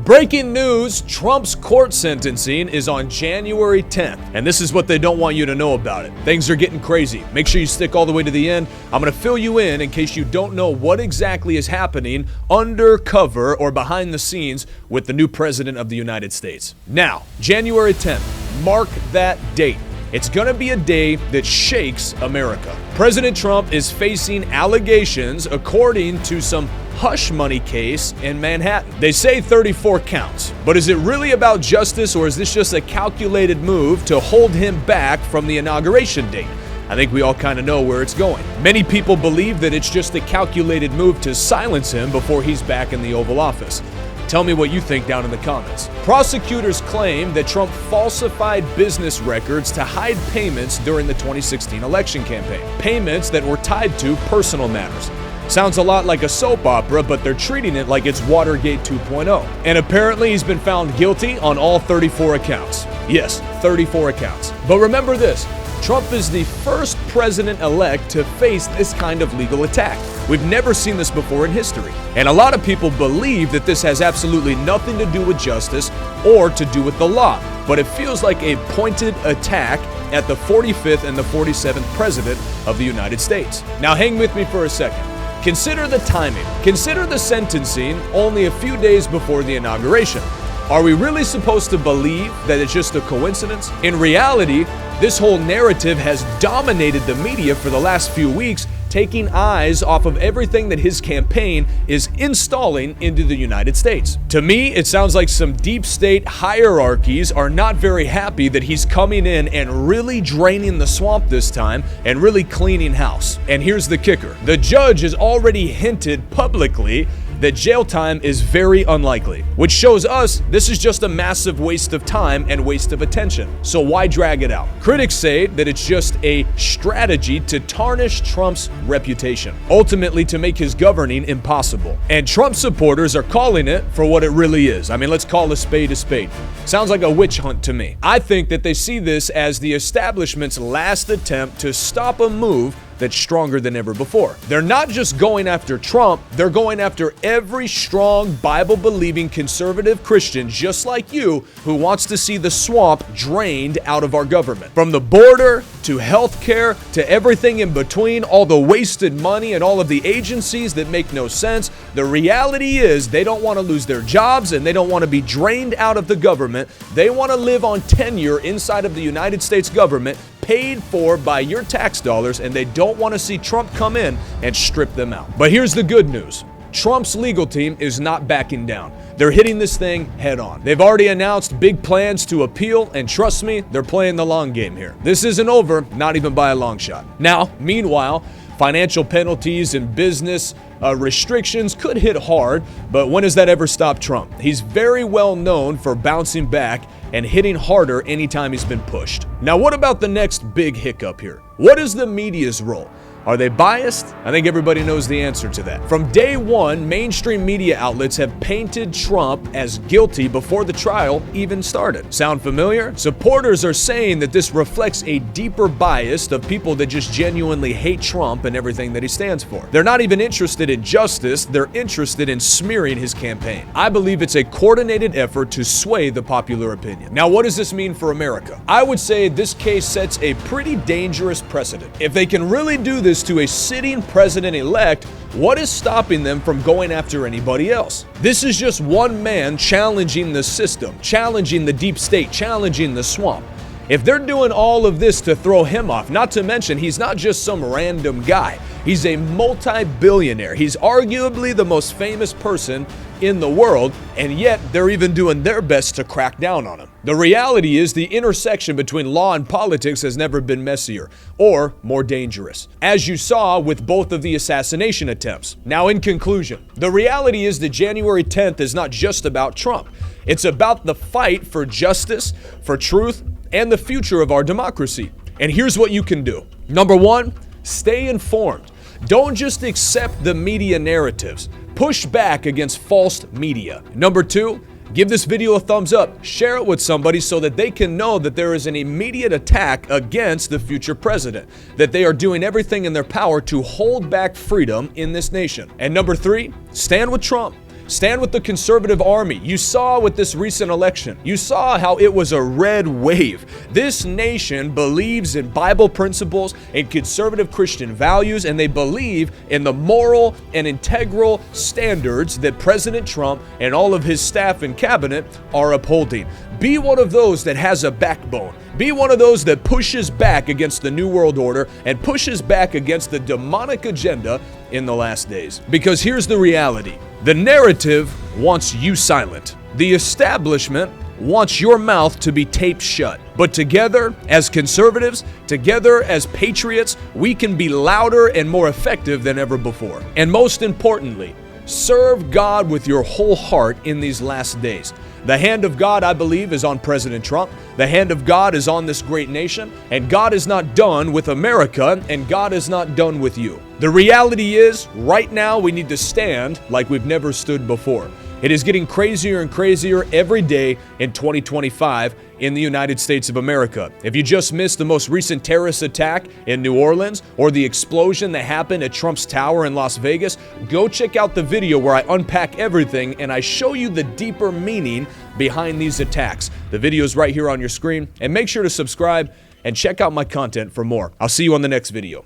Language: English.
Breaking news, Trump's court sentencing is on January 10th, and this is what they don't want you to know about it. Things are getting crazy. Make sure you stick all the way to the end. I'm going to fill you in case you don't know what exactly is happening undercover or behind the scenes with the new president of the United States. Now, January 10th, mark that date. It's going to be a day that shakes America. President Trump is facing allegations according to some hush money case in Manhattan. They say 34 counts, but is it really about justice, or is this just a calculated move to hold him back from the inauguration date? I think we all kind of know where it's going. Many people believe that it's just a calculated move to silence him before he's back in the Oval Office. Tell me what you think down in the comments. Prosecutors claim that Trump falsified business records to hide payments during the 2016 election campaign. Payments that were tied to personal matters. Sounds a lot like a soap opera, but they're treating it like it's Watergate 2.0. And apparently he's been found guilty on all 34 accounts. Yes, 34 accounts. But remember this, Trump is the first president-elect to face this kind of legal attack. We've never seen this before in history. And a lot of people believe that this has absolutely nothing to do with justice or to do with the law. But it feels like a pointed attack at the 45th and the 47th president of the United States. Now hang with me for a second. Consider the timing. Consider the sentencing only a few days before the inauguration. Are we really supposed to believe that it's just a coincidence? In reality, this whole narrative has dominated the media for the last few weeks, taking eyes off of everything that his campaign is installing into the United States. To me, it sounds like some deep state hierarchies are not very happy that he's coming in and really draining the swamp this time and really cleaning house. And here's the kicker. The judge has already hinted publicly that jail time is very unlikely, which shows us this is just a massive waste of time and waste of attention. So why drag it out? Critics say that it's just a strategy to tarnish Trump's reputation, ultimately to make his governing impossible. And Trump supporters are calling it for what it really is. I mean, let's call a spade a spade. Sounds like a witch hunt to me. I think that they see this as the establishment's last attempt to stop a move that's stronger than ever before. They're not just going after Trump, they're going after every strong, Bible-believing, conservative Christian just like you who wants to see the swamp drained out of our government. From the border to healthcare to everything in between, all the wasted money and all of the agencies that make no sense. The reality is they don't want to lose their jobs and they don't want to be drained out of the government. They want to live on tenure inside of the United States government, paid for by your tax dollars, and they don't want to see Trump come in and strip them out. But here's the good news. Trump's legal team is not backing down. They're hitting this thing head on. They've already announced big plans to appeal, and trust me, they're playing the long game here. This isn't over, not even by a long shot. Now, meanwhile, financial penalties and business restrictions could hit hard, but when has that ever stopped Trump? He's very well known for bouncing back and hitting harder anytime he's been pushed. Now, what about the next big hiccup here? What is the media's role? Are they biased? I think everybody knows the answer to that. From day one, mainstream media outlets have painted Trump as guilty before the trial even started. Sound familiar? Supporters are saying that this reflects a deeper bias of people that just genuinely hate Trump and everything that he stands for. They're not even interested in justice, they're interested in smearing his campaign. I believe it's a coordinated effort to sway the popular opinion. Now, what does this mean for America? I would say this case sets a pretty dangerous precedent. If they can really do this to a sitting president-elect, what is stopping them from going after anybody else? This is just one man challenging the system, challenging the deep state, challenging the swamp. If they're doing all of this to throw him off, not to mention he's not just some random guy. He's a multi-billionaire. He's arguably the most famous person in the world, and yet they're even doing their best to crack down on him. The reality is the intersection between law and politics has never been messier or more dangerous, as you saw with both of the assassination attempts. Now, in conclusion, the reality is that January 10th is not just about Trump. It's about the fight for justice, for truth, and the future of our democracy. And here's what you can do. Number one, stay informed. Don't just accept the media narratives. Push back against false media. Number two, give this video a thumbs up. Share it with somebody so that they can know that there is an immediate attack against the future president, that they are doing everything in their power to hold back freedom in this nation. And number three, stand with Trump. Stand with the conservative army. You saw with this recent election, you saw how it was a red wave. This nation believes in Bible principles and conservative Christian values, and they believe in the moral and integral standards that President Trump and all of his staff and cabinet are upholding. Be one of those that has a backbone. Be one of those that pushes back against the New World Order and pushes back against the demonic agenda in the last days. Because here's the reality. The narrative wants you silent. The establishment wants your mouth to be taped shut. But together, as conservatives, together as patriots, we can be louder and more effective than ever before. And most importantly, serve God with your whole heart in these last days. The hand of God, I believe, is on President Trump. The hand of God is on this great nation. And God is not done with America, and God is not done with you. The reality is, right now, we need to stand like we've never stood before. It is getting crazier and crazier every day in 2025 in the United States of America. If you just missed the most recent terrorist attack in New Orleans or the explosion that happened at Trump's Tower in Las Vegas, go check out the video where I unpack everything and I show you the deeper meaning behind these attacks. The video is right here on your screen, and make sure to subscribe and check out my content for more. I'll see you on the next video.